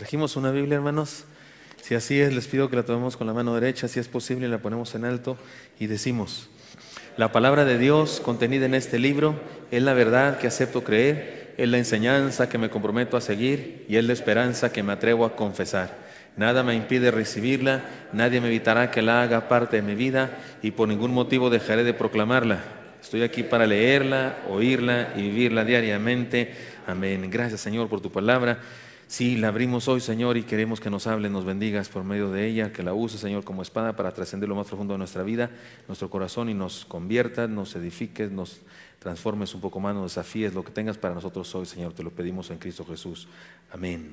¿Trajimos una Biblia, hermanos? Si así es, les pido que la tomemos con la mano derecha, si es posible, la ponemos en alto y decimos: la palabra de Dios contenida en este libro es la verdad que acepto creer, es la enseñanza que me comprometo a seguir y es la esperanza que me atrevo a confesar. Nada me impide recibirla, nadie me evitará que la haga parte de mi vida y por ningún motivo dejaré de proclamarla. Estoy aquí para leerla, oírla y vivirla diariamente. Amén. Gracias, Señor, por tu palabra. Sí, la abrimos hoy, Señor, y queremos que nos hables, nos bendigas por medio de ella, que la uses, Señor, como espada para trascender lo más profundo de nuestra vida, nuestro corazón, y nos conviertas, nos edifiques, nos transformes un poco más, nos desafíes, lo que tengas para nosotros hoy, Señor, te lo pedimos en Cristo Jesús. Amén.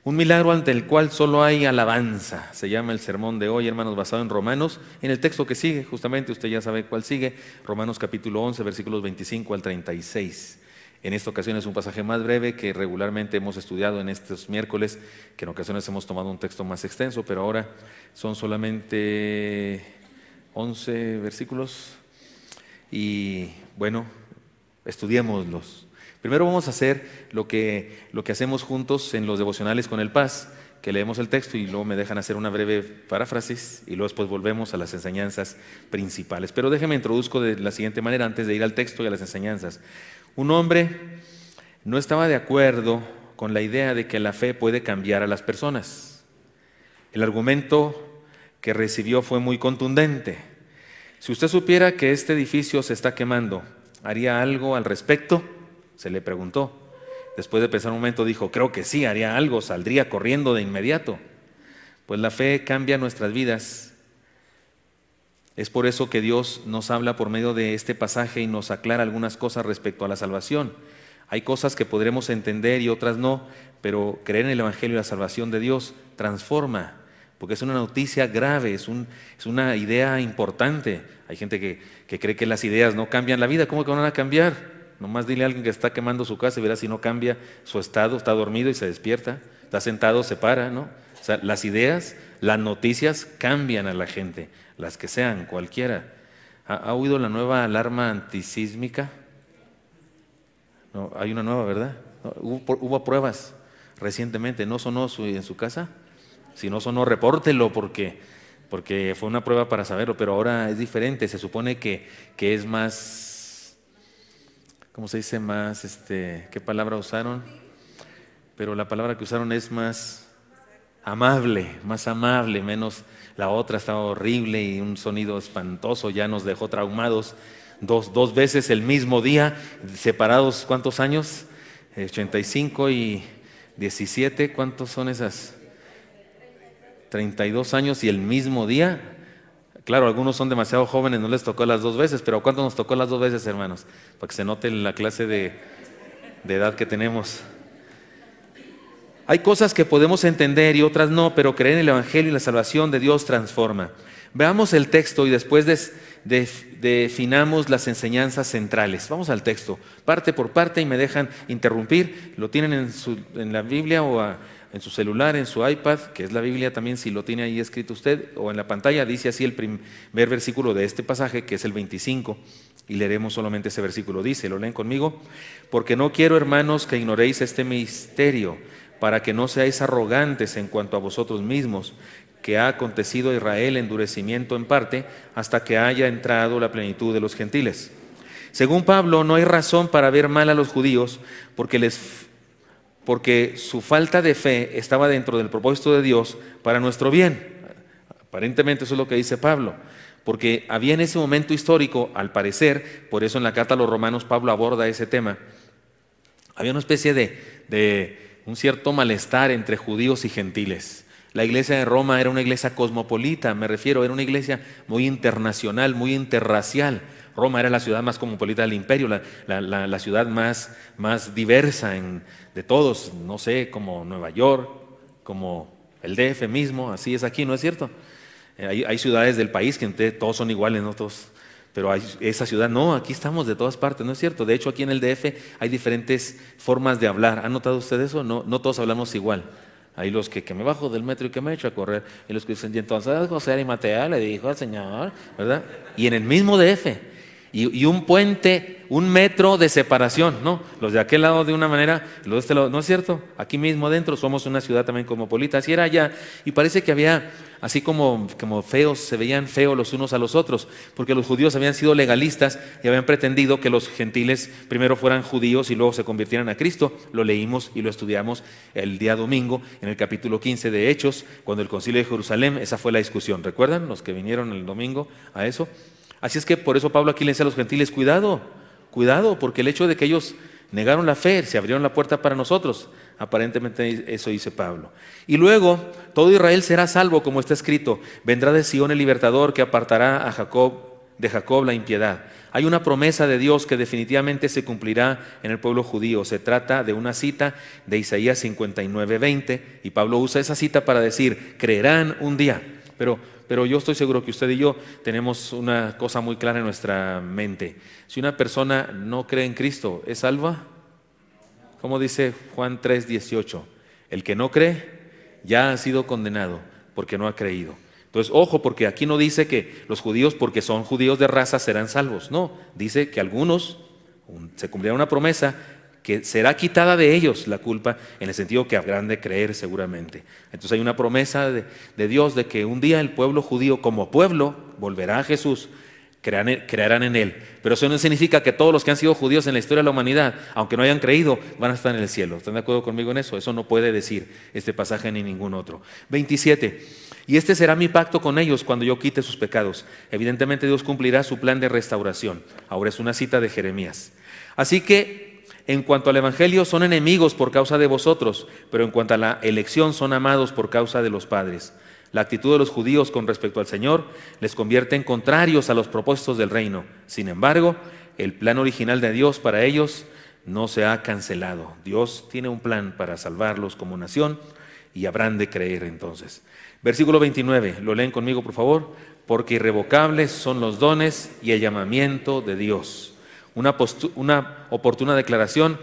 Un milagro ante el cual solo hay alabanza, se llama el sermón de hoy, hermanos, basado en Romanos, en el texto que sigue, justamente usted ya sabe cuál sigue, Romanos capítulo 11, versículos 25 al 36. En esta ocasión es un pasaje más breve que regularmente hemos estudiado en estos miércoles, que en ocasiones hemos tomado un texto más extenso, pero ahora son solamente 11 versículos y bueno, estudiémoslos. Primero vamos a hacer lo que hacemos juntos en los devocionales con el Paz, que leemos el texto y luego me dejan hacer una breve paráfrasis y luego después volvemos a las enseñanzas principales. Pero déjeme introduzco de la siguiente manera antes de ir al texto y a las enseñanzas. Un hombre no estaba de acuerdo con la idea de que la fe puede cambiar a las personas. El argumento que recibió fue muy contundente. Si usted supiera que este edificio se está quemando, ¿haría algo al respecto?, se le preguntó. Después de pensar un momento dijo: creo que sí, haría algo, saldría corriendo de inmediato. Pues la fe cambia nuestras vidas. Es por eso que Dios nos habla por medio de este pasaje y nos aclara algunas cosas respecto a la salvación. Hay cosas que podremos entender y otras no, pero creer en el Evangelio y la salvación de Dios transforma, porque es una noticia grave, es una idea importante. Hay gente que cree que las ideas no cambian la vida. ¿Cómo que van a cambiar? Nomás dile a alguien que está quemando su casa y verás si no cambia su estado. Está dormido y se despierta, está sentado, se para, ¿no? O sea, las ideas, las noticias cambian a la gente, las que sean, cualquiera. ¿Ha oído la nueva alarma antisísmica? No, hay una nueva, ¿verdad? No, hubo pruebas recientemente. ¿No sonó en su casa? Si no sonó, repórtelo porque fue una prueba para saberlo, pero ahora es diferente. Se supone que es más, ¿cómo se dice? Más, ¿qué palabra usaron? Pero la palabra que usaron es más amable, menos la otra estaba horrible y un sonido espantoso, ya nos dejó traumados. Dos veces el mismo día, separados, ¿cuántos años? 85 y 17, ¿cuántos son esas? 32 años y el mismo día. Claro, algunos son demasiado jóvenes, no les tocó las dos veces, pero ¿cuánto nos tocó las dos veces, hermanos? Para que se note la clase de edad que tenemos. Hay cosas que podemos entender y otras no, pero creer en el Evangelio y la salvación de Dios transforma. Veamos el texto y después definamos las enseñanzas centrales. Vamos al texto, parte por parte, y me dejan interrumpir. Lo tienen en la Biblia o en su celular, en su iPad, que es la Biblia también, si lo tiene ahí escrito usted, o en la pantalla. Dice así el primer versículo de este pasaje, que es el 25, y leeremos solamente ese versículo. Dice, ¿lo leen conmigo? Porque no quiero, hermanos, que ignoréis este misterio, para que no seáis arrogantes en cuanto a vosotros mismos, que ha acontecido a Israel endurecimiento en parte, hasta que haya entrado la plenitud de los gentiles. Según Pablo, no hay razón para ver mal a los judíos, porque su falta de fe estaba dentro del propósito de Dios para nuestro bien. Aparentemente eso es lo que dice Pablo, porque había en ese momento histórico, al parecer, por eso en la carta a los Romanos Pablo aborda ese tema, había una especie de un cierto malestar entre judíos y gentiles. La iglesia de Roma era una iglesia cosmopolita, me refiero, era una iglesia muy internacional, muy interracial. Roma era la ciudad más cosmopolita del imperio, la ciudad más diversa de todos, no sé, como Nueva York, como el DF mismo, así es aquí, ¿no es cierto? Hay ciudades del país que todos son iguales, no todos, pero esa ciudad no, aquí estamos de todas partes, ¿no es cierto? De hecho, aquí en el DF hay diferentes formas de hablar. ¿Han notado usted eso? No todos hablamos igual. Hay los que me bajo del metro y que me echo a correr, y los que dicen, y entonces José Arimatea le dijo al Señor, ¿verdad? Y en el mismo DF. y un puente, 1 metro de separación, ¿no? Los de aquel lado de una manera, los de este lado, ¿no es cierto? Aquí mismo adentro somos una ciudad también cosmopolita, así era allá, y parece que había, así como feos, se veían feos los unos a los otros, porque los judíos habían sido legalistas y habían pretendido que los gentiles primero fueran judíos y luego se convirtieran a Cristo. Lo leímos y lo estudiamos el día domingo en el capítulo 15 de Hechos, cuando el concilio de Jerusalén, esa fue la discusión, ¿recuerdan? Los que vinieron el domingo a eso. Así es que por eso Pablo aquí le dice a los gentiles, cuidado, cuidado, porque el hecho de que ellos negaron la fe, se abrieron la puerta para nosotros. Aparentemente eso dice Pablo. Y luego, todo Israel será salvo, como está escrito, vendrá de Sion el libertador que apartará de Jacob la impiedad. Hay una promesa de Dios que definitivamente se cumplirá en el pueblo judío. Se trata de una cita de Isaías 59:20, y Pablo usa esa cita para decir, creerán un día. Pero yo estoy seguro que usted y yo tenemos una cosa muy clara en nuestra mente. Si una persona no cree en Cristo, ¿es salva? Como dice Juan 3:18, el que no cree ya ha sido condenado porque no ha creído. Entonces, ojo, porque aquí no dice que los judíos, porque son judíos de raza, serán salvos. No, dice que algunos, se cumplirá una promesa, que será quitada de ellos la culpa, en el sentido que habrán de creer seguramente. Entonces hay una promesa de Dios de que un día el pueblo judío como pueblo volverá a Jesús, creerán en Él. Pero eso no significa que todos los que han sido judíos en la historia de la humanidad, aunque no hayan creído, van a estar en el cielo. ¿Están de acuerdo conmigo en eso? Eso no puede decir este pasaje ni ningún otro. 27. Y este será mi pacto con ellos cuando yo quite sus pecados. Evidentemente Dios cumplirá su plan de restauración. Ahora es una cita de Jeremías. Así que en cuanto al Evangelio, son enemigos por causa de vosotros, pero en cuanto a la elección, son amados por causa de los padres. La actitud de los judíos con respecto al Señor les convierte en contrarios a los propósitos del reino. Sin embargo, el plan original de Dios para ellos no se ha cancelado. Dios tiene un plan para salvarlos como nación y habrán de creer entonces. Versículo 29, lo leen conmigo por favor. Porque irrevocables son los dones y el llamamiento de Dios. Una oportuna declaración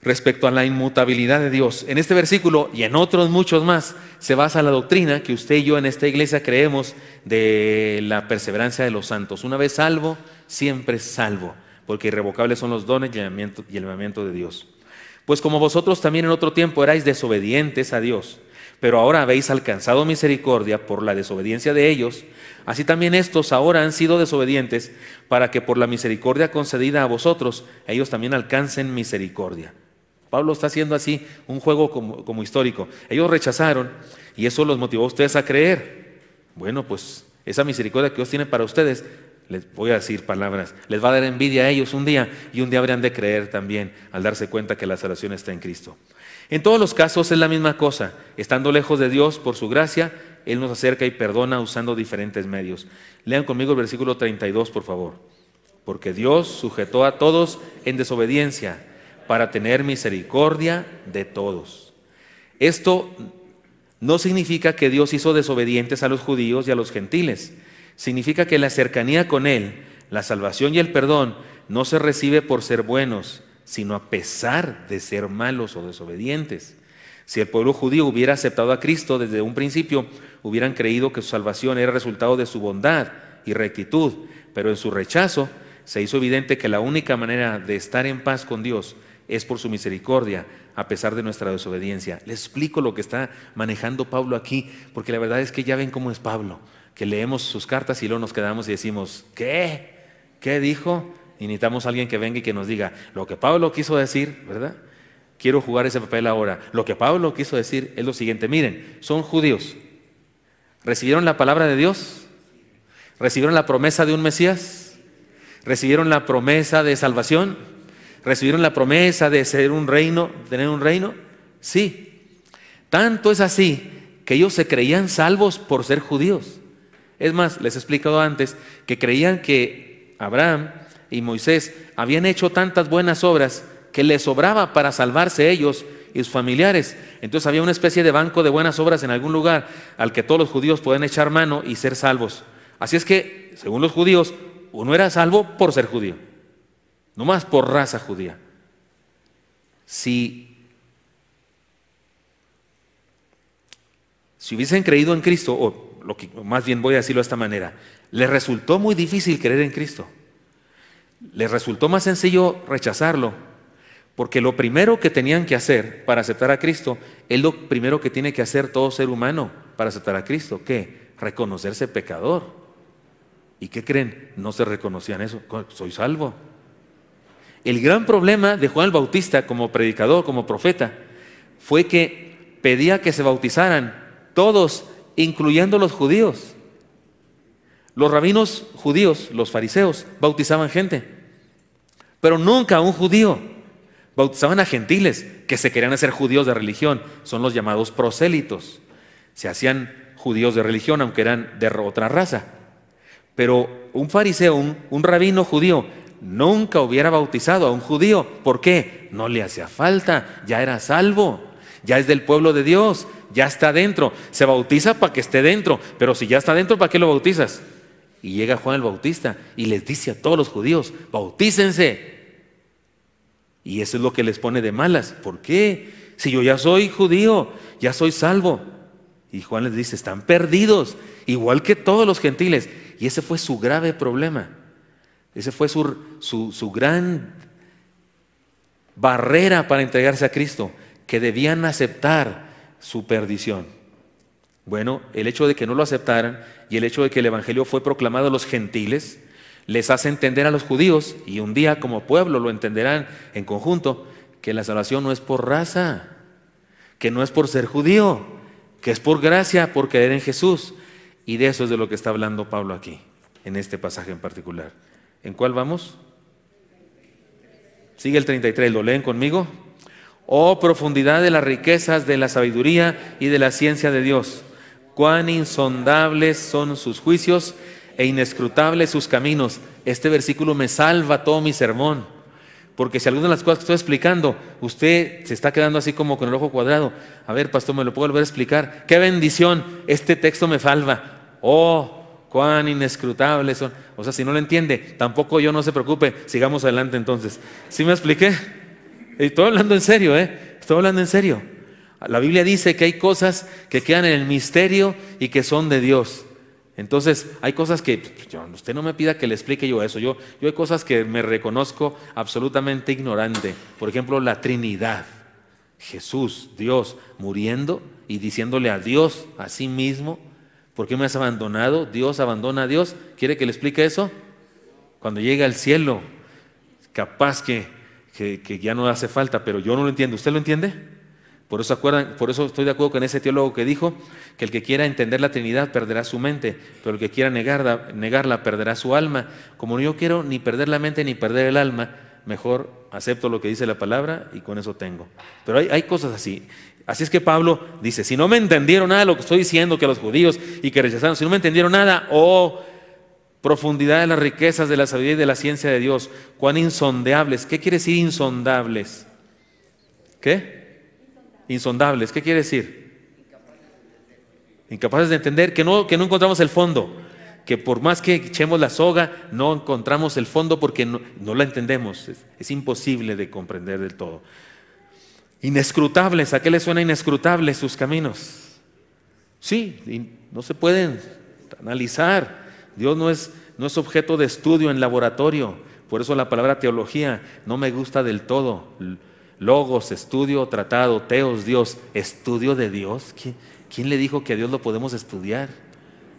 respecto a la inmutabilidad de Dios. En este versículo y en otros muchos más se basa la doctrina que usted y yo en esta iglesia creemos de la perseverancia de los santos. Una vez salvo, siempre salvo, porque irrevocables son los dones y el llamamiento de Dios. Pues como vosotros también en otro tiempo erais desobedientes a Dios, pero ahora habéis alcanzado misericordia por la desobediencia de ellos, así también estos ahora han sido desobedientes para que por la misericordia concedida a vosotros, ellos también alcancen misericordia. Pablo está haciendo así un juego como histórico. Ellos rechazaron y eso los motivó a ustedes a creer. Bueno, pues esa misericordia que Dios tiene para ustedes, les voy a decir palabras, les va a dar envidia a ellos un día y un día habrían de creer también al darse cuenta que la salvación está en Cristo. En todos los casos es la misma cosa. Estando lejos de Dios por su gracia, Él nos acerca y perdona usando diferentes medios. Lean conmigo el versículo 32, por favor. Porque Dios sujetó a todos en desobediencia para tener misericordia de todos. Esto no significa que Dios hizo desobedientes a los judíos y a los gentiles. Significa que la cercanía con Él, la salvación y el perdón no se recibe por ser buenos, sino a pesar de ser malos o desobedientes. Si el pueblo judío hubiera aceptado a Cristo desde un principio, hubieran creído que su salvación era resultado de su bondad y rectitud, pero en su rechazo se hizo evidente que la única manera de estar en paz con Dios es por su misericordia, a pesar de nuestra desobediencia. Les explico lo que está manejando Pablo aquí, porque la verdad es que ya ven cómo es Pablo, que leemos sus cartas y luego nos quedamos y decimos, ¿qué? ¿Qué dijo? Y necesitamos a alguien que venga y que nos diga lo que Pablo quiso decir, ¿verdad? Quiero jugar ese papel ahora. Lo que Pablo quiso decir es lo siguiente. Miren, son judíos. ¿Recibieron la palabra de Dios? ¿Recibieron la promesa de un Mesías? ¿Recibieron la promesa de salvación? ¿Recibieron la promesa de ser un reino, tener un reino? Sí. Tanto es así que ellos se creían salvos por ser judíos. Es más, les he explicado antes que creían que Abraham y Moisés habían hecho tantas buenas obras que les sobraba para salvarse ellos y sus familiares. Entonces había una especie de banco de buenas obras en algún lugar al que todos los judíos pueden echar mano y ser salvos. Así es que, según los judíos, uno era salvo por ser judío, no más por raza judía. Si hubiesen creído en Cristo, o más bien voy a decirlo de esta manera, les resultó muy difícil creer en Cristo. Les resultó más sencillo rechazarlo, porque lo primero que tenían que hacer para aceptar a Cristo es lo primero que tiene que hacer todo ser humano para aceptar a Cristo. ¿Qué? Reconocerse pecador. ¿Y qué creen? No se reconocían eso. Soy salvo. El gran problema de Juan el Bautista como predicador, como profeta, fue que pedía que se bautizaran todos, incluyendo los judíos. Los rabinos judíos, los fariseos, bautizaban gente, pero nunca a un judío. Bautizaban a gentiles que se querían hacer judíos de religión. Son los llamados prosélitos. Se hacían judíos de religión, aunque eran de otra raza. Pero un fariseo, un rabino judío, nunca hubiera bautizado a un judío. ¿Por qué? No le hacía falta, ya era salvo, ya es del pueblo de Dios, ya está dentro. Se bautiza para que esté dentro, pero si ya está dentro, ¿para qué lo bautizas? Y llega Juan el Bautista y les dice a todos los judíos: bautícense. Y eso es lo que les pone de malas. ¿Por qué? Si yo ya soy judío, ya soy salvo. Y Juan les dice: están perdidos, igual que todos los gentiles. Y ese fue su grave problema. Ese fue su gran barrera para entregarse a Cristo, que debían aceptar su perdición. Bueno, el hecho de que no lo aceptaran y el hecho de que el Evangelio fue proclamado a los gentiles les hace entender a los judíos, y un día como pueblo lo entenderán en conjunto, que la salvación no es por raza, que no es por ser judío, que es por gracia, por creer en Jesús. Y de eso es de lo que está hablando Pablo aquí, en este pasaje en particular. ¿En cuál vamos? Sigue el 33, ¿lo leen conmigo? Oh, profundidad de las riquezas de la sabiduría y de la ciencia de Dios, cuán insondables son sus juicios e inescrutables sus caminos. Este versículo me salva todo mi sermón, porque si alguna de las cosas que estoy explicando usted se está quedando así como con el ojo cuadrado: a ver, pastor, ¿me lo puedo volver a explicar? ¡Qué bendición! Este texto me salva. Oh, cuán inescrutables son. O sea, si no lo entiende, tampoco yo, no se preocupe, sigamos adelante entonces. ¿Sí me expliqué? Estoy hablando en serio, estoy hablando en serio. La Biblia dice que hay cosas que quedan en el misterio y que son de Dios. Entonces, hay cosas que usted no me pida que le explique yo eso. Yo hay cosas que me reconozco absolutamente ignorante. Por ejemplo, la Trinidad. Jesús, Dios, muriendo y diciéndole a Dios a sí mismo: ¿por qué me has abandonado? Dios abandona a Dios. ¿Quiere que le explique eso? Cuando llega al cielo, capaz que ya no hace falta, pero yo no lo entiendo. ¿Usted lo entiende? Por eso estoy de acuerdo con ese teólogo que dijo que el que quiera entender la Trinidad perderá su mente, pero el que quiera negarla perderá su alma. Como yo quiero ni perder la mente ni perder el alma, mejor acepto lo que dice la palabra y con eso tengo. Pero hay cosas así. Así es que Pablo dice: si no me entendieron nada de lo que estoy diciendo, que los judíos y que rechazaron, si no me entendieron nada, oh, profundidad de las riquezas de la sabiduría y de la ciencia de Dios, cuán insondables. ¿Qué quiere decir insondables? ¿Qué? Insondables, ¿qué quiere decir? Incapaces de entender, que no encontramos el fondo, que por más que echemos la soga, no encontramos el fondo porque no la entendemos. Es imposible de comprender del todo. Inescrutables, ¿a qué le suena inescrutables sus caminos? Sí, no se pueden analizar. Dios no es objeto de estudio en laboratorio. Por eso la palabra teología no me gusta del todo. Logos, estudio, tratado, teos, Dios. ¿Estudio de Dios? ¿Quién le dijo que a Dios lo podemos estudiar?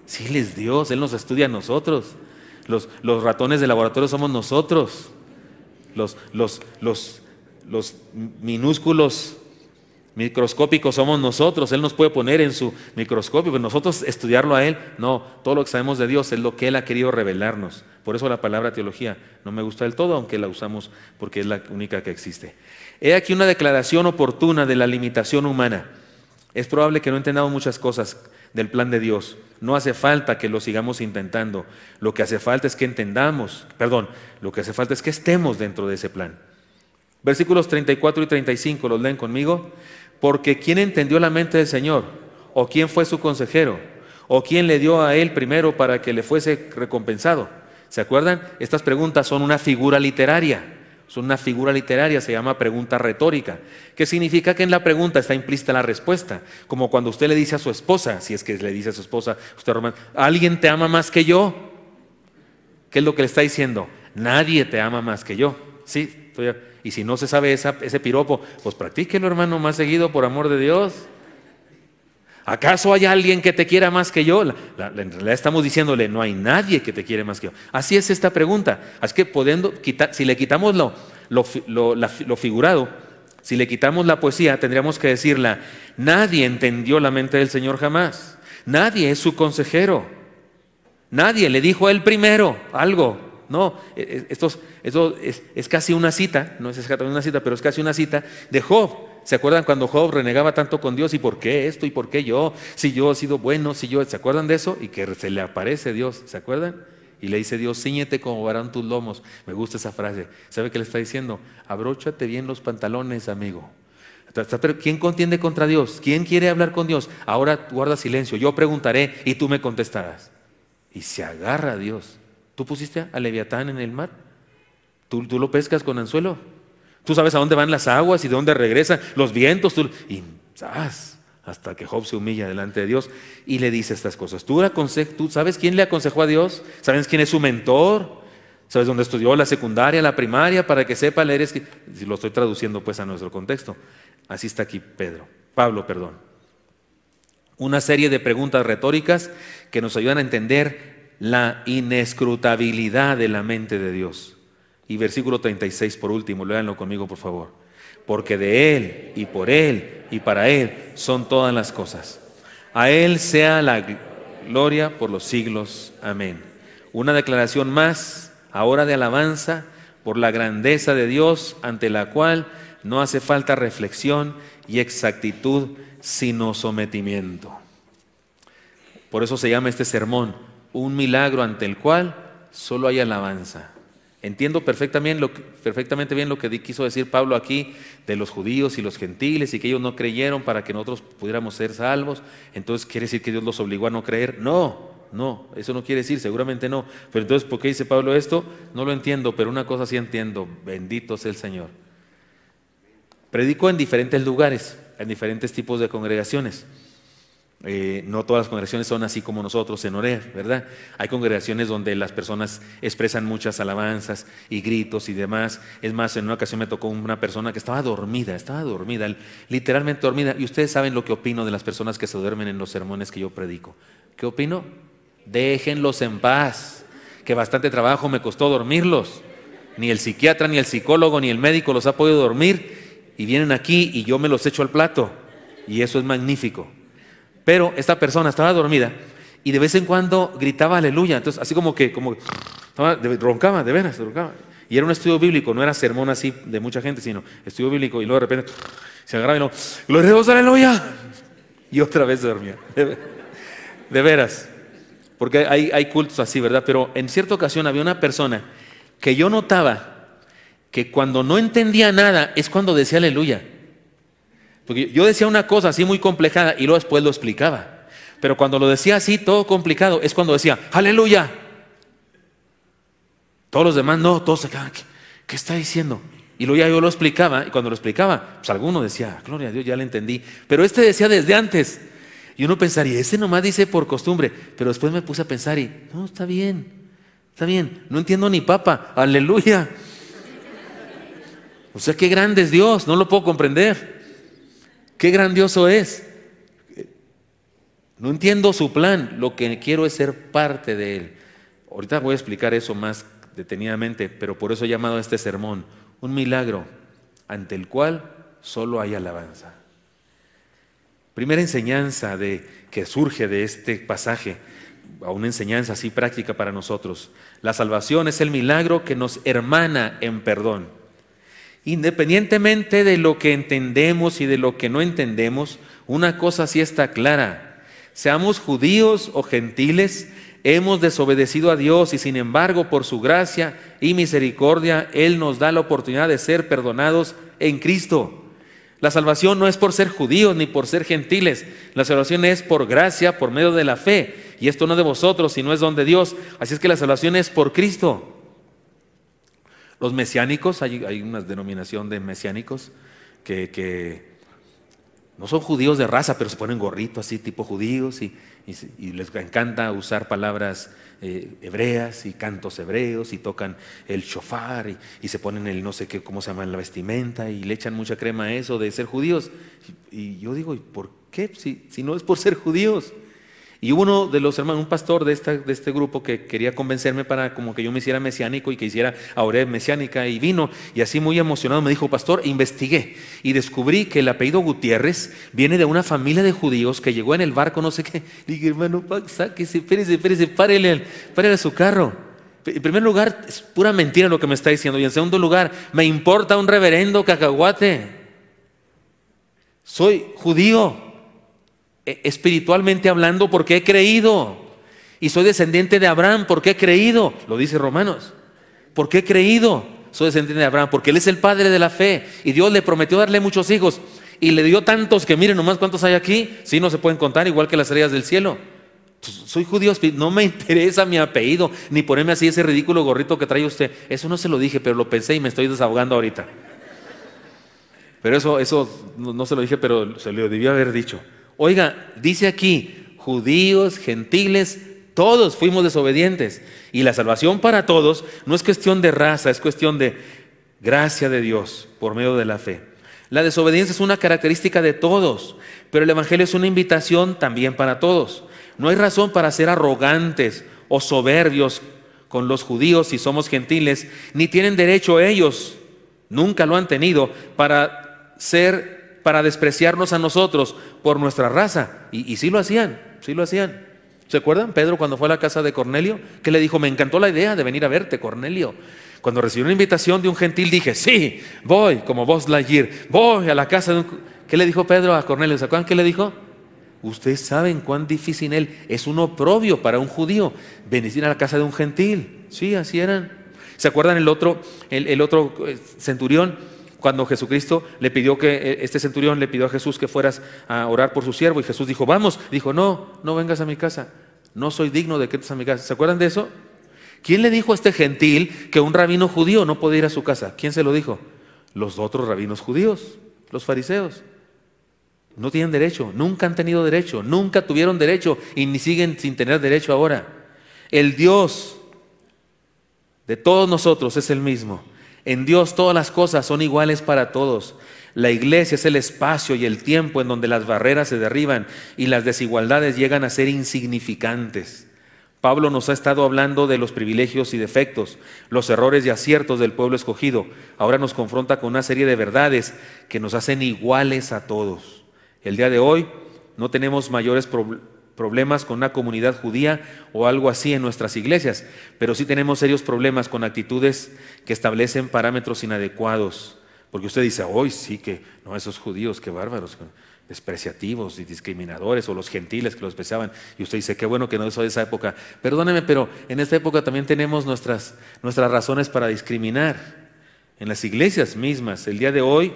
Sí, Él es Dios, Él nos estudia a nosotros. Los ratones de laboratorio somos nosotros. Los minúsculos microscópicos somos nosotros. Él nos puede poner en su microscopio, pero nosotros estudiarlo a Él, no. Todo lo que sabemos de Dios es lo que Él ha querido revelarnos. Por eso la palabra teología no me gusta del todo, aunque la usamos porque es la única que existe. He aquí una declaración oportuna de la limitación humana. Es probable que no entendamos muchas cosas del plan de Dios. No hace falta que lo sigamos intentando. Lo que hace falta es que lo que hace falta es que estemos dentro de ese plan. Versículos 34 y 35, ¿los leen conmigo? Porque ¿quién entendió la mente del Señor? ¿O quién fue su consejero? ¿O quién le dio a él primero para que le fuese recompensado? ¿Se acuerdan? Estas preguntas son una figura literaria. Son una figura literaria, se llama pregunta retórica, que significa que en la pregunta está implícita la respuesta. Como cuando usted le dice a su esposa, si es que le dice a su esposa, usted, Román, ¿alguien te ama más que yo? ¿Qué es lo que le está diciendo? nadie te ama más que yo. Sí, y si no se sabe ese piropo, pues practíquelo, hermano, más seguido, por amor de Dios. ¿Acaso hay alguien que te quiera más que yo? En realidad estamos diciéndole, no hay nadie que te quiere más que yo. Así es esta pregunta. Así que si le quitamos lo figurado, si le quitamos la poesía, tendríamos que decirla, nadie entendió la mente del Señor jamás. Nadie es su consejero. Nadie le dijo a él primero algo. No, esto es casi una cita, no es exactamente una cita, pero es casi una cita de Job. ¿Se acuerdan cuando Job renegaba tanto con Dios? ¿Y por qué esto? ¿Y por qué yo? Si yo he sido bueno, ¿se acuerdan de eso? Y que se le aparece Dios, ¿se acuerdan? Y le dice Dios, cíñete como varón tus lomos. Me gusta esa frase. ¿Sabe qué le está diciendo? Abróchate bien los pantalones, amigo. Pero ¿quién contiende contra Dios? ¿Quién quiere hablar con Dios? Ahora guarda silencio, yo preguntaré y tú me contestarás. Y se agarra a Dios. ¿Tú pusiste a Leviatán en el mar? ¿Tú lo pescas con anzuelo? ¿Tú sabes a dónde van las aguas y de dónde regresan los vientos? Y hasta que Job se humilla delante de Dios y le dice estas cosas. ¿Tú sabes quién le aconsejó a Dios? ¿Sabes quién es su mentor? ¿Sabes dónde estudió la secundaria, la primaria? Para que sepa leer. Si lo estoy traduciendo pues a nuestro contexto. Así está aquí Pablo. Una serie de preguntas retóricas que nos ayudan a entender la inescrutabilidad de la mente de Dios. Y versículo 36 por último, léanlo conmigo por favor. Porque de Él y por Él y para Él son todas las cosas. A Él sea la gloria por los siglos. Amén. Una declaración más, ahora de alabanza por la grandeza de Dios, ante la cual no hace falta reflexión y exactitud, sino sometimiento. Por eso se llama este sermón, un milagro ante el cual solo hay alabanza. Entiendo perfectamente bien lo que quiso decir Pablo aquí de los judíos y los gentiles y que ellos no creyeron para que nosotros pudiéramos ser salvos. Entonces, ¿quiere decir que Dios los obligó a no creer? No, eso no quiere decir, seguramente no. Pero entonces, ¿por qué dice Pablo esto? No lo entiendo, pero una cosa sí entiendo, bendito sea el Señor. Predico en diferentes lugares, en diferentes tipos de congregaciones. No todas las congregaciones son así como nosotros en Orea, ¿verdad? Hay congregaciones donde las personas expresan muchas alabanzas y gritos y demás. Es más, en una ocasión me tocó una persona que estaba dormida, literalmente dormida. Y ustedes saben lo que opino de las personas que se duermen en los sermones que yo predico. ¿Qué opino? Déjenlos en paz, que bastante trabajo me costó dormirlos. Ni el psiquiatra, ni el psicólogo, ni el médico los ha podido dormir. Y vienen aquí y yo me los echo al plato. Y eso es magnífico. Pero esta persona estaba dormida y de vez en cuando gritaba aleluya. Entonces, así como roncaba, de veras, roncaba. Y era un estudio bíblico, no era sermón así de mucha gente, sino estudio bíblico. Y luego de repente se agarraba y no, gloria a Dios, aleluya. Y otra vez se dormía. De veras. Porque hay cultos así, ¿verdad? Pero en cierta ocasión había una persona que yo notaba que cuando no entendía nada es cuando decía aleluya. Porque yo decía una cosa así muy complejada y luego después lo explicaba. Pero cuando lo decía así, todo complicado, es cuando decía, ¡aleluya! Todos los demás no, todos se quedaban, ¿qué está diciendo? Y luego ya yo lo explicaba, y cuando lo explicaba, pues alguno decía, gloria a Dios, ya le entendí. Pero este decía desde antes. Y uno pensaría, ese nomás dice por costumbre. Pero después me puse a pensar y, no, está bien, no entiendo ni papa, ¡aleluya! O sea, qué grande es Dios, no lo puedo comprender. Qué grandioso es. No entiendo su plan, lo que quiero es ser parte de él. Ahorita voy a explicar eso más detenidamente, pero por eso he llamado a este sermón un milagro ante el cual solo hay alabanza. Primera enseñanza que surge de este pasaje, a una enseñanza así práctica para nosotros. La salvación es el milagro que nos hermana en perdón. Independientemente de lo que entendemos y de lo que no entendemos, una cosa sí está clara. Seamos judíos o gentiles, hemos desobedecido a Dios y sin embargo por su gracia y misericordia Él nos da la oportunidad de ser perdonados en Cristo. La salvación no es por ser judíos ni por ser gentiles. La salvación es por gracia, por medio de la fe. Y esto no es de vosotros, sino es don de Dios. Así es que la salvación es por Cristo. Los mesiánicos, hay una denominación de mesiánicos que No son judíos de raza, pero se ponen gorrito así, tipo judíos, y les encanta usar palabras hebreas y cantos hebreos, y tocan el shofar, y se ponen el no sé qué, cómo se llama, la vestimenta, y le echan mucha crema a eso de ser judíos. Y yo digo, ¿y por qué? Si no es por ser judíos. Y hubo uno de los hermanos, un pastor de este grupo, que quería convencerme para como que yo me hiciera mesiánico y que hiciera ahora mesiánica, y vino, y así muy emocionado me dijo: pastor, investigué y descubrí que el apellido Gutiérrez viene de una familia de judíos que llegó en el barco no sé qué. Le dije: hermano, sáquese, espérese, párele a su carro. En primer lugar, es pura mentira lo que me está diciendo, y en segundo lugar, me importa un reverendo cacahuate. Soy judío, espiritualmente hablando, porque he creído, y soy descendiente de Abraham porque he creído. Lo dice Romanos. Porque he creído, soy descendiente de Abraham, porque él es el padre de la fe, y Dios le prometió darle muchos hijos, y le dio tantos que miren nomás cuántos hay aquí. Sí, no se pueden contar, igual que las estrellas del cielo. Soy judío, no me interesa mi apellido, ni ponerme así ese ridículo gorrito que trae usted. Eso no se lo dije, pero lo pensé y me estoy desahogando ahorita. Pero eso no se lo dije, pero se lo debía haber dicho. Oiga, dice aquí, judíos, gentiles, todos fuimos desobedientes. Y la salvación para todos no es cuestión de raza, es cuestión de gracia de Dios por medio de la fe. La desobediencia es una característica de todos, pero el Evangelio es una invitación también para todos. No hay razón para ser arrogantes o soberbios con los judíos si somos gentiles, ni tienen derecho ellos, nunca lo han tenido, para despreciarnos a nosotros por nuestra raza. Y sí lo hacían. ¿Se acuerdan? Pedro, cuando fue a la casa de Cornelio, que le dijo: me encantó la idea de venir a verte, Cornelio. Cuando recibí una invitación de un gentil, dije: sí, voy, como Buzz Lightyear, voy a la casa de un... ¿Qué le dijo Pedro a Cornelio? ¿Se acuerdan qué le dijo? Ustedes saben cuán difícil es un oprobio para un judío venir a la casa de un gentil. Sí, así eran. ¿Se acuerdan el otro centurión? Cuando Jesucristo le pidió este centurión le pidió a Jesús que fueras a orar por su siervo, y Jesús dijo: vamos. Dijo: no vengas a mi casa, no soy digno de que entres a mi casa. ¿Se acuerdan de eso? ¿Quién le dijo a este gentil que un rabino judío no podía ir a su casa? ¿Quién se lo dijo? Los otros rabinos judíos, los fariseos. No tienen derecho, nunca han tenido derecho, nunca tuvieron derecho, y ni siguen sin tener derecho ahora. El Dios de todos nosotros es el mismo. En Dios todas las cosas son iguales para todos. La iglesia es el espacio y el tiempo en donde las barreras se derriban y las desigualdades llegan a ser insignificantes. Pablo nos ha estado hablando de los privilegios y defectos, los errores y aciertos del pueblo escogido. Ahora nos confronta con una serie de verdades que nos hacen iguales a todos. El día de hoy no tenemos mayores problemas con una comunidad judía o algo así en nuestras iglesias, pero sí tenemos serios problemas con actitudes que establecen parámetros inadecuados. Porque usted dice: hoy sí que, no, esos judíos, qué bárbaros, despreciativos y discriminadores, o los gentiles que los despreciaban. Y usted dice: qué bueno que no soy de esa época. Perdóneme, pero en esta época también tenemos nuestras razones para discriminar. En las iglesias mismas, el día de hoy,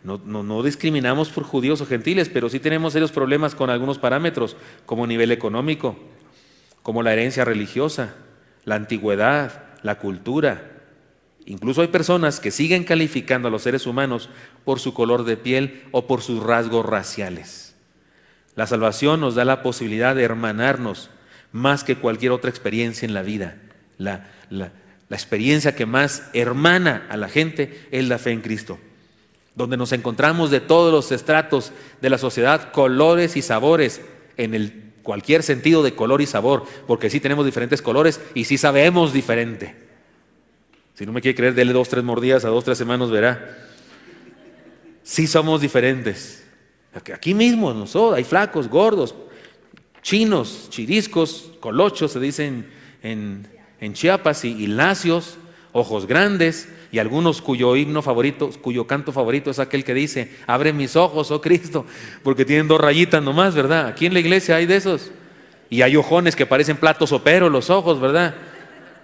no discriminamos por judíos o gentiles, pero sí tenemos serios problemas con algunos parámetros, como nivel económico, como la herencia religiosa, la antigüedad, la cultura. Incluso hay personas que siguen calificando a los seres humanos por su color de piel o por sus rasgos raciales. La salvación nos da la posibilidad de hermanarnos más que cualquier otra experiencia en la vida. La experiencia que más hermana a la gente es la fe en Cristo, donde nos encontramos de todos los estratos de la sociedad, colores y sabores, en cualquier sentido de color y sabor, porque sí tenemos diferentes colores y sí sabemos diferente. Si no me quiere creer, dele 2, 3 mordidas a 2, 3 hermanos, verá. Sí somos diferentes. Aquí mismo nosotros hay flacos, gordos, chinos, chiriscos, colochos, se dicen en Chiapas, y lacios, ojos grandes, y algunos cuyo canto favorito es aquel que dice: abre mis ojos, oh Cristo, porque tienen 2 rayitas nomás, ¿verdad? Aquí en la iglesia hay de esos. Y hay ojones que parecen platos soperos, los ojos, ¿verdad?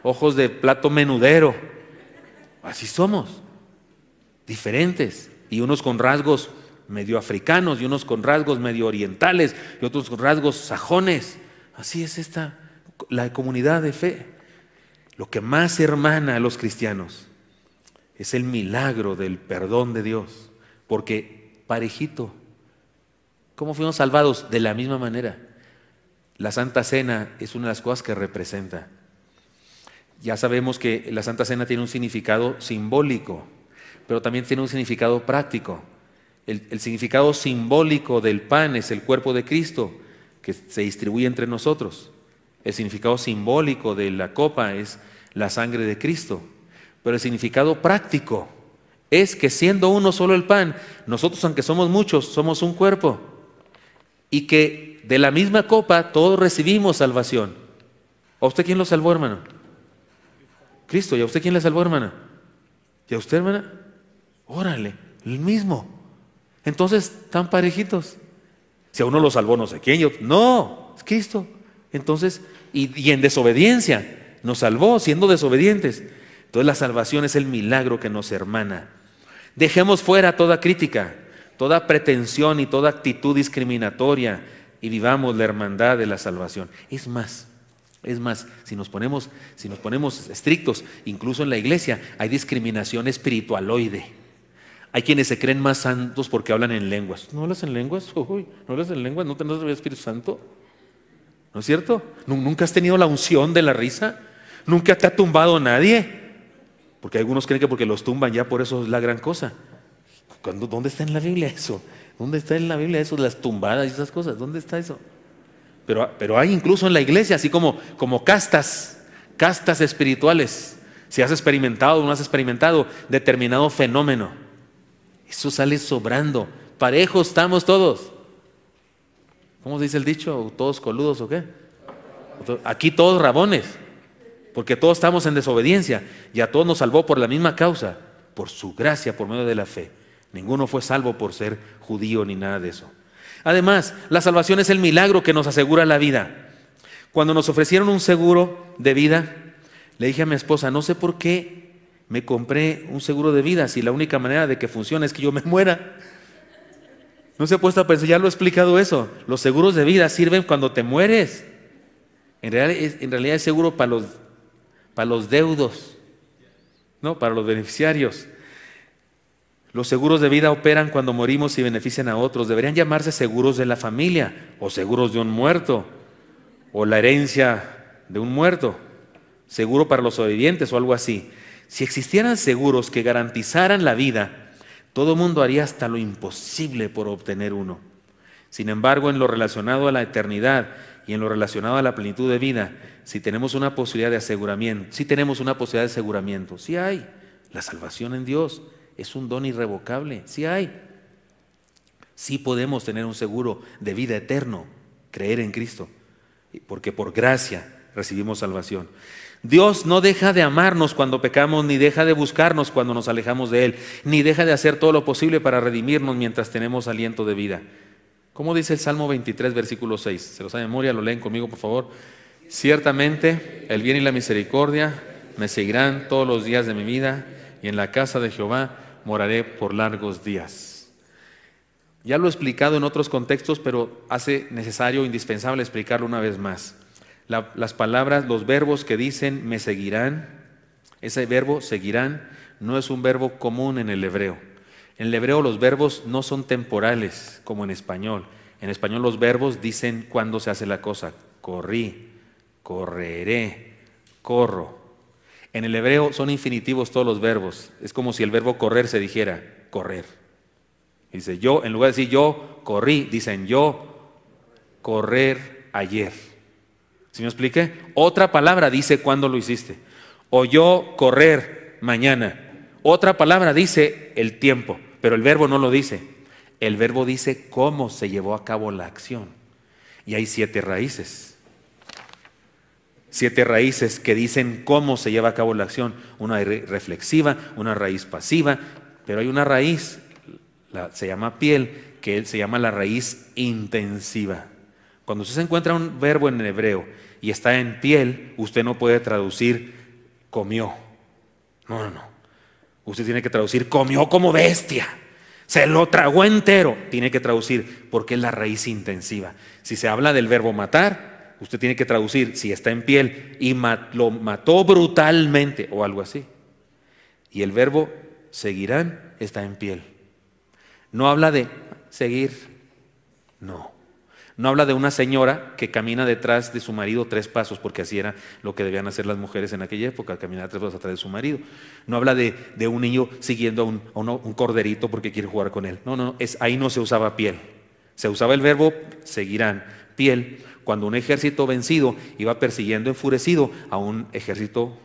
Ojos de plato menudero. Así somos, diferentes, y unos con rasgos medio africanos, y unos con rasgos medio orientales, y otros con rasgos sajones. Así es la comunidad de fe. Lo que más hermana a los cristianos es el milagro del perdón de Dios, porque parejito, ¿Cómo fuimos salvados? De la misma manera. La Santa Cena es una de las cosas que representa. Ya sabemos que la Santa Cena tiene un significado simbólico, pero también tiene un significado práctico. El significado simbólico del pan es el cuerpo de Cristo que se distribuye entre nosotros. El significado simbólico de la copa es la sangre de Cristo. Pero el significado práctico es que siendo uno solo el pan, nosotros, aunque somos muchos, somos un cuerpo. Y que de la misma copa todos recibimos salvación. ¿A usted quién lo salvó, hermano? Cristo. ¿Y a usted quién le salvó, hermana? ¿Y a usted, hermana? Órale, el mismo. Entonces, están parejitos. Si a uno lo salvó no sé quién, no, es Cristo. Entonces, y en desobediencia, nos salvó siendo desobedientes. Entonces la salvación es el milagro que nos hermana. Dejemos fuera toda crítica, toda pretensión y toda actitud discriminatoria y vivamos la hermandad de la salvación. Es más, si nos ponemos estrictos, incluso en la iglesia hay discriminación espiritualoide. Hay quienes se creen más santos porque hablan en lenguas. ¿No hablas en lenguas? Uy, ¿no hablas en lenguas? ¿No tenés el Espíritu Santo? ¿No es cierto? ¿Nunca has tenido la unción de la risa? ¿Nunca te ha tumbado nadie? Porque algunos creen que porque los tumban ya por eso es la gran cosa. ¿Dónde está en la Biblia eso? ¿Dónde está en la Biblia eso de las tumbadas y esas cosas? ¿Dónde está eso? Pero hay incluso en la iglesia, así como castas espirituales. Si has experimentado o no has experimentado determinado fenómeno, eso sale sobrando. Parejos estamos todos. ¿Cómo se dice el dicho? ¿Todos coludos o qué? Aquí todos rabones, porque todos estamos en desobediencia y a todos nos salvó por la misma causa, por su gracia, por medio de la fe. Ninguno fue salvo por ser judío ni nada de eso. Además, la salvación es el milagro que nos asegura la vida. Cuando nos ofrecieron un seguro de vida, le dije a mi esposa, no sé por qué me compré un seguro de vida si la única manera de que funcione es que yo me muera. No se ha puesto a pensar, ya lo he explicado eso. Los seguros de vida sirven cuando te mueres. En realidad es seguro para los deudos, no para los beneficiarios. Los seguros de vida operan cuando morimos y benefician a otros. Deberían llamarse seguros de la familia, o seguros de un muerto, o la herencia de un muerto, seguro para los sobrevivientes o algo así. Si existieran seguros que garantizaran la vida, todo el mundo haría hasta lo imposible por obtener uno. Sin embargo, en lo relacionado a la eternidad y en lo relacionado a la plenitud de vida, si tenemos una posibilidad de aseguramiento, sí hay. La salvación en Dios es un don irrevocable, sí hay. Sí podemos tener un seguro de vida eterno, creer en Cristo, porque por gracia recibimos salvación. Dios no deja de amarnos cuando pecamos, ni deja de buscarnos cuando nos alejamos de Él, ni deja de hacer todo lo posible para redimirnos mientras tenemos aliento de vida. ¿Cómo dice el Salmo 23, versículo 6? ¿Se los sabe de memoria? Lo leen conmigo, por favor. Ciertamente el bien y la misericordia me seguirán todos los días de mi vida, y en la casa de Jehová moraré por largos días. Ya lo he explicado en otros contextos, pero hace necesario, indispensable explicarlo una vez más. Las palabras, los verbos que dicen me seguirán, ese verbo seguirán no es un verbo común en el hebreo. En el hebreo los verbos no son temporales como en español. En español los verbos dicen cuándo se hace la cosa. Corrí, correré, corro. En el hebreo son infinitivos todos los verbos. Es como si el verbo correr se dijera correr. Dice yo, en lugar de decir yo corrí, dicen yo correr ayer. ¿Sí me expliqué? Otra palabra dice cuándo lo hiciste. O yo correr mañana. Otra palabra dice el tiempo, pero el verbo no lo dice. El verbo dice cómo se llevó a cabo la acción. Y hay 7 raíces. 7 raíces que dicen cómo se lleva a cabo la acción. Una reflexiva, una raíz pasiva, pero hay una raíz, se llama piel, que se llama la raíz intensiva. Cuando usted se encuentra un verbo en hebreo y está en piel, usted no puede traducir comió. No. Usted tiene que traducir comió como bestia. Se lo tragó entero. Tiene que traducir porque es la raíz intensiva. Si se habla del verbo matar, usted tiene que traducir si está en piel y lo mató brutalmente o algo así. Y el verbo seguirán está en piel. No habla de seguir. No. No habla de una señora que camina detrás de su marido 3 pasos, porque así era lo que debían hacer las mujeres en aquella época, caminar 3 pasos atrás de su marido. No habla de un niño siguiendo a un corderito porque quiere jugar con él. No, ahí no se usaba piel. Se usaba el verbo seguirán, piel, cuando un ejército vencido iba persiguiendo enfurecido a un ejército,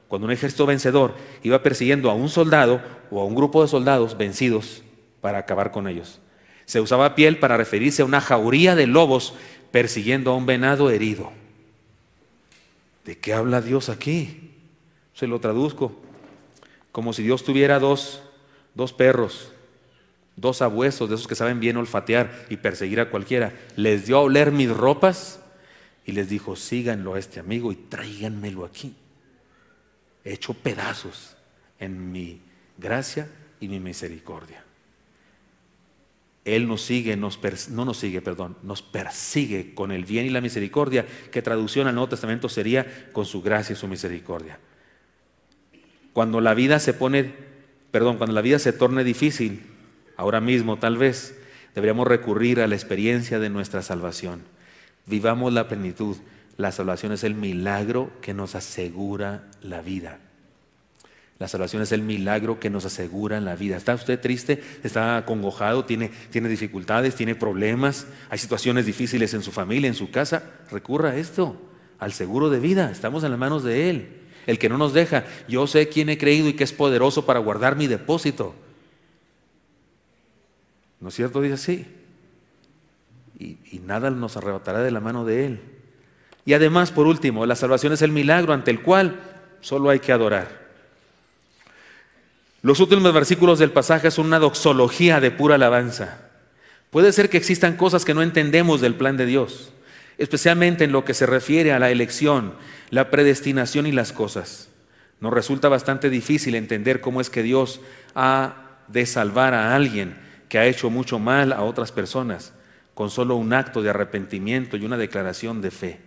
cuando un ejército vencedor iba persiguiendo a un soldado o a un grupo de soldados vencidos para acabar con ellos. Se usaba piel para referirse a una jauría de lobos persiguiendo a un venado herido. ¿De qué habla Dios aquí? Se lo traduzco como si Dios tuviera dos perros, 2 sabuesos de esos que saben bien olfatear y perseguir a cualquiera. Les dio a oler mis ropas y les dijo: síganlo a este amigo y tráiganmelo aquí, hecho pedazos en mi gracia y mi misericordia. Él nos persigue con el bien y la misericordia, que traducción al Nuevo Testamento sería con su gracia y su misericordia. Cuando la vida se torne difícil, ahora mismo tal vez, deberíamos recurrir a la experiencia de nuestra salvación. Vivamos la plenitud. La salvación es el milagro que nos asegura la vida. La salvación es el milagro que nos asegura la vida. ¿Está usted triste? ¿Está acongojado? ¿Tiene dificultades? ¿Tiene problemas? ¿Hay situaciones difíciles en su familia, en su casa? Recurra a esto, al seguro de vida. Estamos en las manos de Él, el que no nos deja. Yo sé quién he creído y que es poderoso para guardar mi depósito. ¿No es cierto? Dice así. Y nada nos arrebatará de la mano de Él. Y además, por último, la salvación es el milagro ante el cual solo hay que adorar. Los últimos versículos del pasaje son una doxología de pura alabanza. Puede ser que existan cosas que no entendemos del plan de Dios, especialmente en lo que se refiere a la elección, la predestinación y las cosas. Nos resulta bastante difícil entender cómo es que Dios ha de salvar a alguien que ha hecho mucho mal a otras personas con solo un acto de arrepentimiento y una declaración de fe.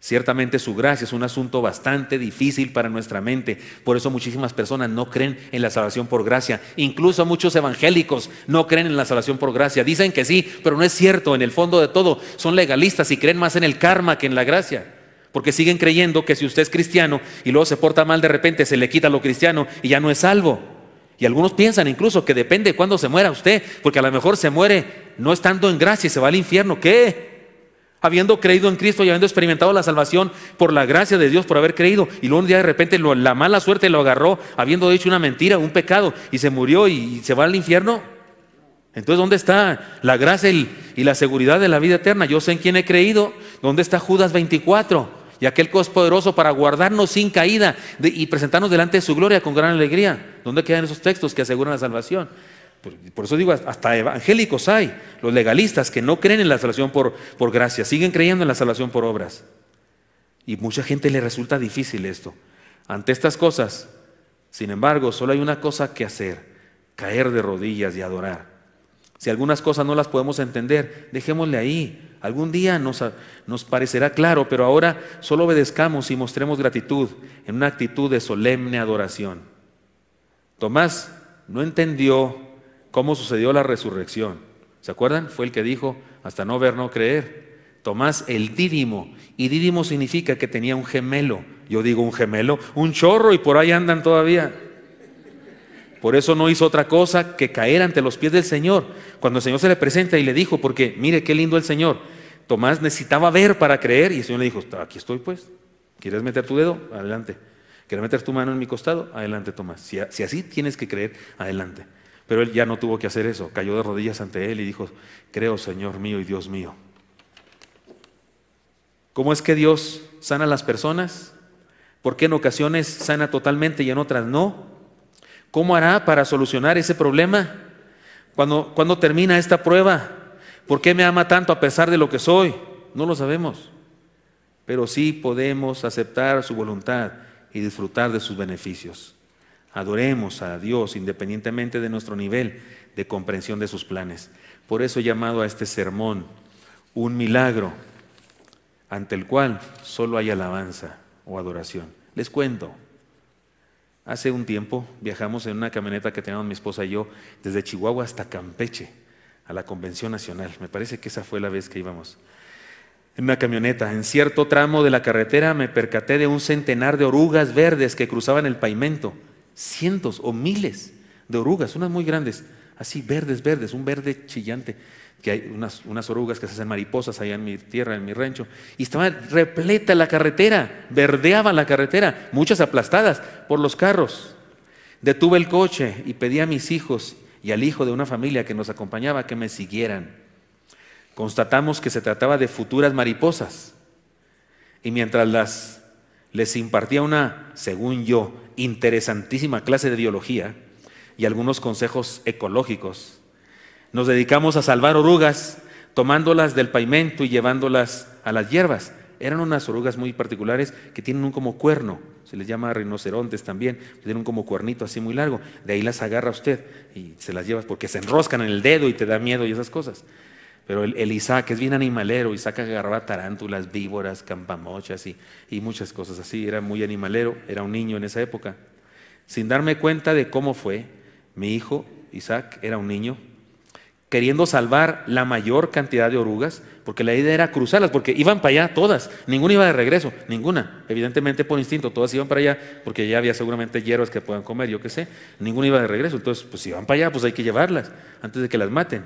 Ciertamente su gracia es un asunto bastante difícil para nuestra mente. Por eso muchísimas personas no creen en la salvación por gracia. Incluso muchos evangélicos no creen en la salvación por gracia. Dicen que sí, pero no es cierto. En el fondo de todo son legalistas y creen más en el karma que en la gracia. Porque siguen creyendo que si usted es cristiano y luego se porta mal, de repente se le quita lo cristiano y ya no es salvo. Y algunos piensan incluso que depende de cuándo se muera usted, porque a lo mejor se muere no estando en gracia y se va al infierno. ¿Qué? Habiendo creído en Cristo y habiendo experimentado la salvación por la gracia de Dios, por haber creído, y luego un día de repente la mala suerte lo agarró habiendo hecho una mentira, un pecado, y se murió y se va al infierno. Entonces, ¿dónde está la gracia y la seguridad de la vida eterna? Yo sé en quién he creído. ¿Dónde está Judas 24? Y aquel que es poderoso para guardarnos sin caída y presentarnos delante de su gloria con gran alegría. ¿Dónde quedan esos textos que aseguran la salvación? Por eso digo, hasta evangélicos hay, los legalistas que no creen en la salvación por gracia, siguen creyendo en la salvación por obras. Y mucha gente le resulta difícil esto. Ante estas cosas, sin embargo, solo hay una cosa que hacer: caer de rodillas y adorar. Si algunas cosas no las podemos entender, dejémosle ahí. Algún día nos parecerá claro, pero ahora solo obedezcamos y mostremos gratitud en una actitud de solemne adoración. Tomás no entendió cómo sucedió la resurrección. ¿Se acuerdan? Fue el que dijo: hasta no ver, no creer. Tomás el Dídimo, y Dídimo significa que tenía un gemelo. Yo digo un gemelo, un chorro, y por ahí andan todavía. Por eso no hizo otra cosa que caer ante los pies del Señor. Cuando el Señor se le presenta y le dijo, porque mire qué lindo el Señor, Tomás necesitaba ver para creer, y el Señor le dijo: aquí estoy pues, ¿quieres meter tu dedo? Adelante. ¿Quieres meter tu mano en mi costado? Adelante, Tomás. Si así tienes que creer, adelante. Pero él ya no tuvo que hacer eso, cayó de rodillas ante él y dijo: creo, Señor mío y Dios mío. ¿Cómo es que Dios sana a las personas? ¿Por qué en ocasiones sana totalmente y en otras no? ¿Cómo hará para solucionar ese problema? ¿Cuándo termina esta prueba? ¿Por qué me ama tanto a pesar de lo que soy? No lo sabemos, pero sí podemos aceptar su voluntad y disfrutar de sus beneficios. Adoremos a Dios independientemente de nuestro nivel de comprensión de sus planes. Por eso he llamado a este sermón un milagro ante el cual solo hay alabanza o adoración. Les cuento, hace un tiempo viajamos en una camioneta que teníamos mi esposa y yo desde Chihuahua hasta Campeche. a la Convención Nacional. Me parece que esa fue la vez que íbamos. En una camioneta, en cierto tramo de la carretera me percaté de un centenar de orugas verdes que cruzaban el pavimento. Cientos o miles de orugas, unas muy grandes, así verdes, un verde chillante, que hay unas orugas que se hacen mariposas allá en mi tierra, en mi rancho, y estaba repleta la carretera, verdeaban la carretera, muchas aplastadas por los carros. Detuve el coche y pedí a mis hijos y al hijo de una familia que nos acompañaba que me siguieran. Constatamos que se trataba de futuras mariposas, y mientras les impartía una, según yo, interesantísima clase de biología y algunos consejos ecológicos, nos dedicamos a salvar orugas, tomándolas del pavimento y llevándolas a las hierbas. Eran unas orugas muy particulares que tienen un como cuerno, se les llama rinocerontes también, tienen un como cuernito así muy largo, de ahí las agarra usted y se las lleva porque se enroscan en el dedo y te da miedo y esas cosas. Pero el Isaac es bien animalero. Isaac agarraba tarántulas, víboras, campamochas y muchas cosas así. Era muy animalero, era un niño en esa época. Sin darme cuenta de cómo fue, mi hijo Isaac era un niño, queriendo salvar la mayor cantidad de orugas, porque la idea era cruzarlas, porque iban para allá todas, ninguna iba de regreso, ninguna, evidentemente por instinto, todas iban para allá, porque ya había seguramente hierbas que puedan comer, yo qué sé, ninguna iba de regreso. Entonces, pues si van para allá, pues hay que llevarlas antes de que las maten.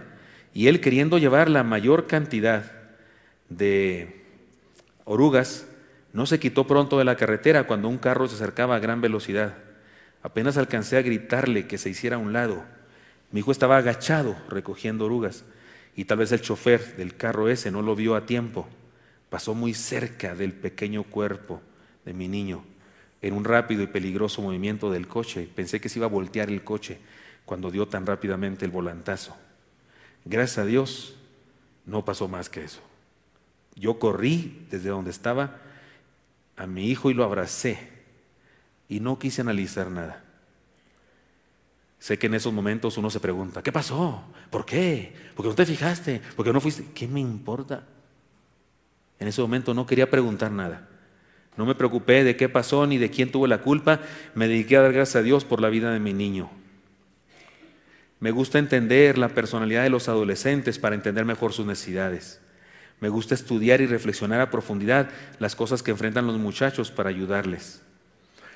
Y él, queriendo llevar la mayor cantidad de orugas, no se quitó pronto de la carretera cuando un carro se acercaba a gran velocidad. Apenas alcancé a gritarle que se hiciera a un lado. Mi hijo estaba agachado recogiendo orugas y tal vez el chofer del carro ese no lo vio a tiempo. Pasó muy cerca del pequeño cuerpo de mi niño en un rápido y peligroso movimiento del coche. Pensé que se iba a voltear el coche cuando dio tan rápidamente el volantazo. Gracias a Dios, no pasó más que eso. Yo corrí desde donde estaba a mi hijo y lo abracé y no quise analizar nada. Sé que en esos momentos uno se pregunta, ¿qué pasó? ¿Por qué? ¿Por qué no te fijaste? ¿Por qué no fuiste? ¿Qué me importa? En ese momento no quería preguntar nada. No me preocupé de qué pasó ni de quién tuvo la culpa. Me dediqué a dar gracias a Dios por la vida de mi niño. Me gusta entender la personalidad de los adolescentes para entender mejor sus necesidades. Me gusta estudiar y reflexionar a profundidad las cosas que enfrentan los muchachos para ayudarles.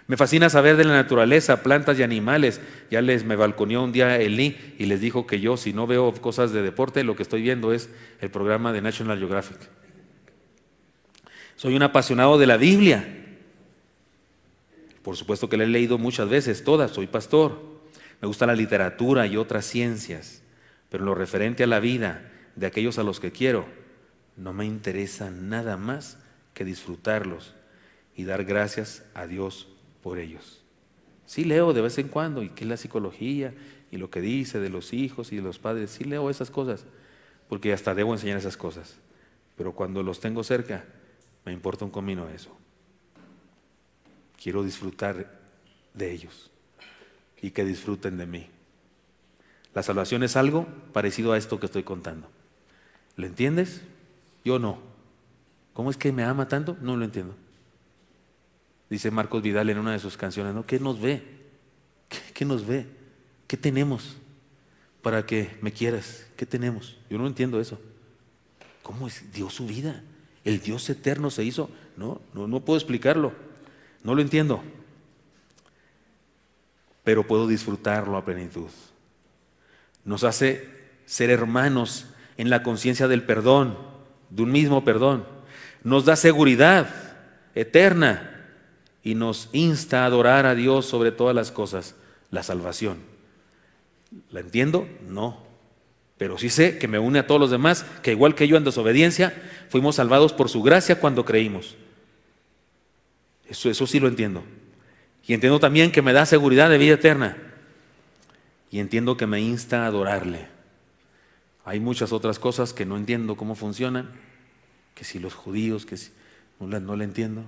Me fascina saber de la naturaleza, plantas y animales. Ya me balconeó un día Elí y les dijo que yo, si no veo cosas de deporte, lo que estoy viendo es el programa de National Geographic. Soy un apasionado de la Biblia. Por supuesto que la he leído muchas veces, todas, soy pastor. Me gusta la literatura y otras ciencias, pero en lo referente a la vida de aquellos a los que quiero, no me interesa nada más que disfrutarlos y dar gracias a Dios por ellos. Sí leo de vez en cuando, y qué es la psicología, y lo que dice de los hijos y de los padres, sí leo esas cosas, porque hasta debo enseñar esas cosas, pero cuando los tengo cerca, me importa un comino eso. Quiero disfrutar de ellos y que disfruten de mí. La salvación es algo parecido a esto que estoy contando. ¿Lo entiendes? Yo no. ¿Cómo es que me ama tanto? No lo entiendo. Dice Marcos Vidal en una de sus canciones, ¿no? ¿Qué nos ve? ¿Qué nos ve? ¿Qué tenemos para que me quieras? ¿Qué tenemos? Yo no entiendo eso. ¿Cómo dio su vida? ¿El Dios eterno se hizo? No puedo explicarlo. No lo entiendo. Pero puedo disfrutarlo a plenitud. Nos hace ser hermanos en la conciencia del perdón, de un mismo perdón. Nos da seguridad eterna y nos insta a adorar a Dios sobre todas las cosas, la salvación. ¿La entiendo? No. Pero sí sé que me une a todos los demás, que igual que yo en desobediencia, fuimos salvados por su gracia cuando creímos. Eso sí lo entiendo. Y entiendo también que me da seguridad de vida eterna. Y entiendo que me insta a adorarle. Hay muchas otras cosas que no entiendo cómo funcionan. Que si los judíos, que si no la entiendo.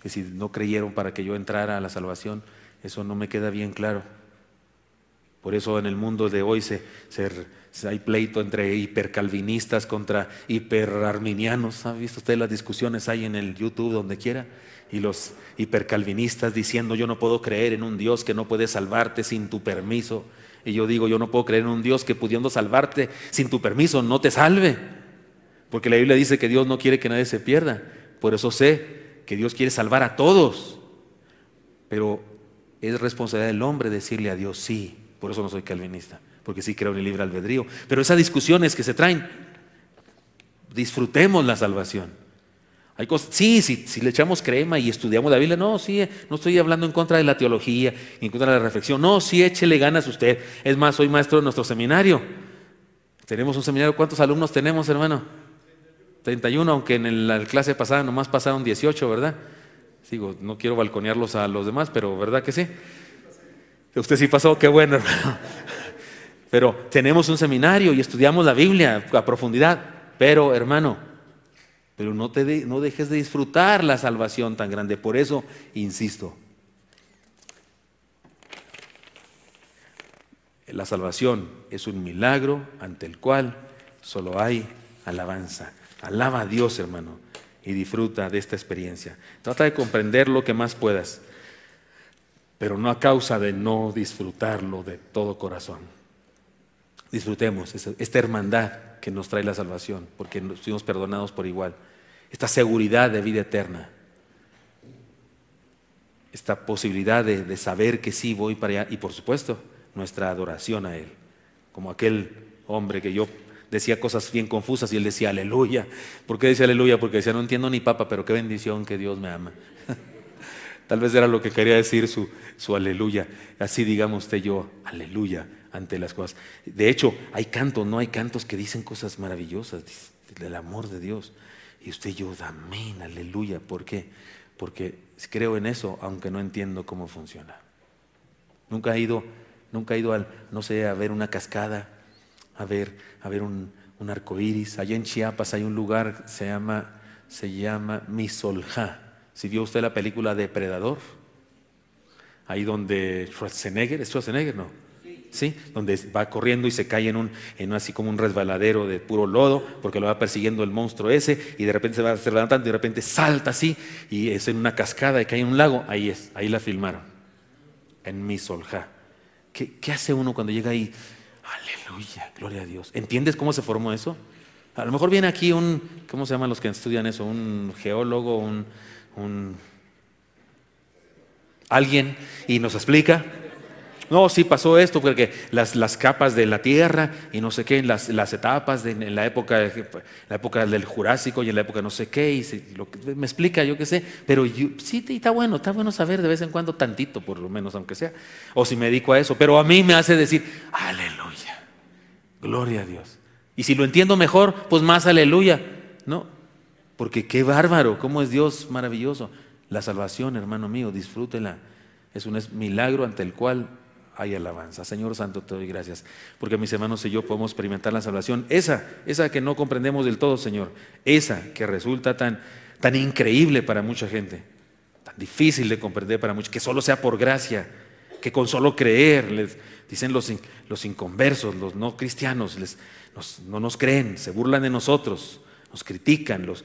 Que si no creyeron para que yo entrara a la salvación, eso no me queda bien claro. Por eso en el mundo de hoy hay pleito entre hipercalvinistas contra hiperarminianos. ¿Ha visto usted las discusiones hay en el YouTube donde quiera? Y los hipercalvinistas diciendo yo no puedo creer en un Dios que no puede salvarte sin tu permiso. Y yo digo, yo no puedo creer en un Dios que pudiendo salvarte sin tu permiso no te salve. Porque la Biblia dice que Dios no quiere que nadie se pierda. Por eso sé que Dios quiere salvar a todos. Pero es responsabilidad del hombre decirle a Dios sí. Por eso no soy calvinista, porque sí creo en el libre albedrío. Pero esas discusiones que se traen, disfrutemos la salvación. Hay cosas, sí, si le echamos crema y estudiamos la Biblia, no, sí, no estoy hablando en contra de la teología, en contra de la reflexión, no, sí, échele ganas usted. Es más, soy maestro de nuestro seminario. Tenemos un seminario, ¿cuántos alumnos tenemos, hermano? 31, aunque en la clase pasada nomás pasaron 18, ¿verdad? Digo, no quiero balconearlos a los demás, pero ¿verdad que sí? Usted sí pasó, qué bueno, hermano. Pero tenemos un seminario y estudiamos la Biblia a profundidad. Pero, hermano, no dejes de disfrutar la salvación tan grande. Por eso, insisto, la salvación es un milagro ante el cual solo hay alabanza. Alaba a Dios, hermano, y disfruta de esta experiencia. Trata de comprender lo que más puedas, pero no a causa de no disfrutarlo de todo corazón. Disfrutemos esta hermandad que nos trae la salvación, porque nos fuimos perdonados por igual. Esta seguridad de vida eterna, esta posibilidad de saber que sí voy para allá, y por supuesto, nuestra adoración a Él. Como aquel hombre que yo decía cosas bien confusas y él decía aleluya. ¿Por qué decía aleluya? Porque decía, no entiendo ni papa, pero qué bendición que Dios me ama. Tal vez era lo que quería decir su aleluya. Así digamos usted y yo, aleluya, ante las cosas. De hecho, hay cantos que dicen cosas maravillosas del amor de Dios. Y usted y yo, amén, aleluya. ¿Por qué? Porque creo en eso, aunque no entiendo cómo funciona. Nunca he ido a ver una cascada, a ver un arco iris. Allá en Chiapas hay un lugar, se llama Misoljá. Si vio usted la película Depredador, ahí donde Schwarzenegger, ¿es Schwarzenegger? No. Sí, donde va corriendo y se cae en así como un resbaladero de puro lodo, porque lo va persiguiendo el monstruo ese, y de repente se va levantando y de repente salta así, y es en una cascada y cae en un lago. Ahí la filmaron, en Misoljá. ¿Qué hace uno cuando llega ahí? Aleluya, gloria a Dios. ¿Entiendes cómo se formó eso? A lo mejor viene aquí ¿cómo se llaman los que estudian eso? Un geólogo, alguien, y nos explica. No, sí pasó esto, porque las capas de la tierra y no sé qué, las etapas en la época del Jurásico y en la época no sé qué, me explica, yo qué sé, pero sí, está bueno saber de vez en cuando tantito, por lo menos, aunque sea, o si me dedico a eso, pero a mí me hace decir, aleluya, gloria a Dios. Y si lo entiendo mejor, pues más aleluya, ¿no? Porque qué bárbaro, cómo es Dios maravilloso. La salvación, hermano mío, disfrútela. Es un milagro ante el cual hay alabanza. Señor Santo, te doy gracias, porque mis hermanos y yo podemos experimentar la salvación, esa que no comprendemos del todo, Señor, esa que resulta tan increíble para mucha gente, tan difícil de comprender para muchos, que solo sea por gracia, que con solo creer, les dicen los inconversos, los no cristianos, no nos creen, se burlan de nosotros, nos critican, los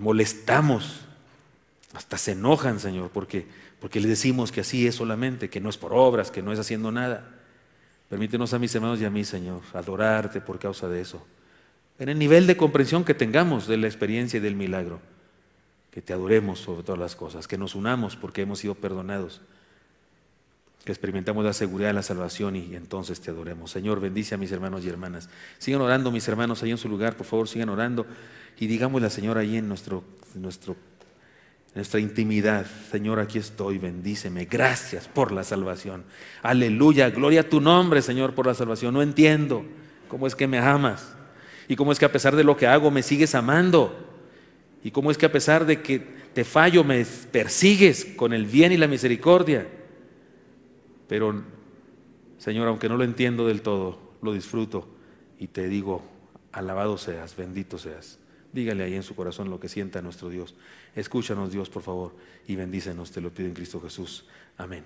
molestamos, hasta se enojan, Señor, porque les decimos que así es solamente, que no es por obras, que no es haciendo nada. Permítenos a mis hermanos y a mí, Señor, adorarte por causa de eso. En el nivel de comprensión que tengamos de la experiencia y del milagro, que te adoremos sobre todas las cosas, que nos unamos porque hemos sido perdonados, que experimentamos la seguridad de la salvación y entonces te adoremos. Señor, bendice a mis hermanos y hermanas. Sigan orando, mis hermanos, ahí en su lugar, por favor, sigan orando y digámosle al Señor ahí en nuestra intimidad, Señor, aquí estoy, bendíceme, gracias por la salvación, aleluya, gloria a tu nombre, Señor, por la salvación. No entiendo cómo es que me amas y cómo es que a pesar de lo que hago me sigues amando y cómo es que a pesar de que te fallo me persigues con el bien y la misericordia. Pero, Señor, aunque no lo entiendo del todo, lo disfruto y te digo, alabado seas, bendito seas. Dígale ahí en su corazón lo que sienta nuestro Dios. Escúchanos, Dios, por favor, y bendícenos, te lo pido en Cristo Jesús. Amén.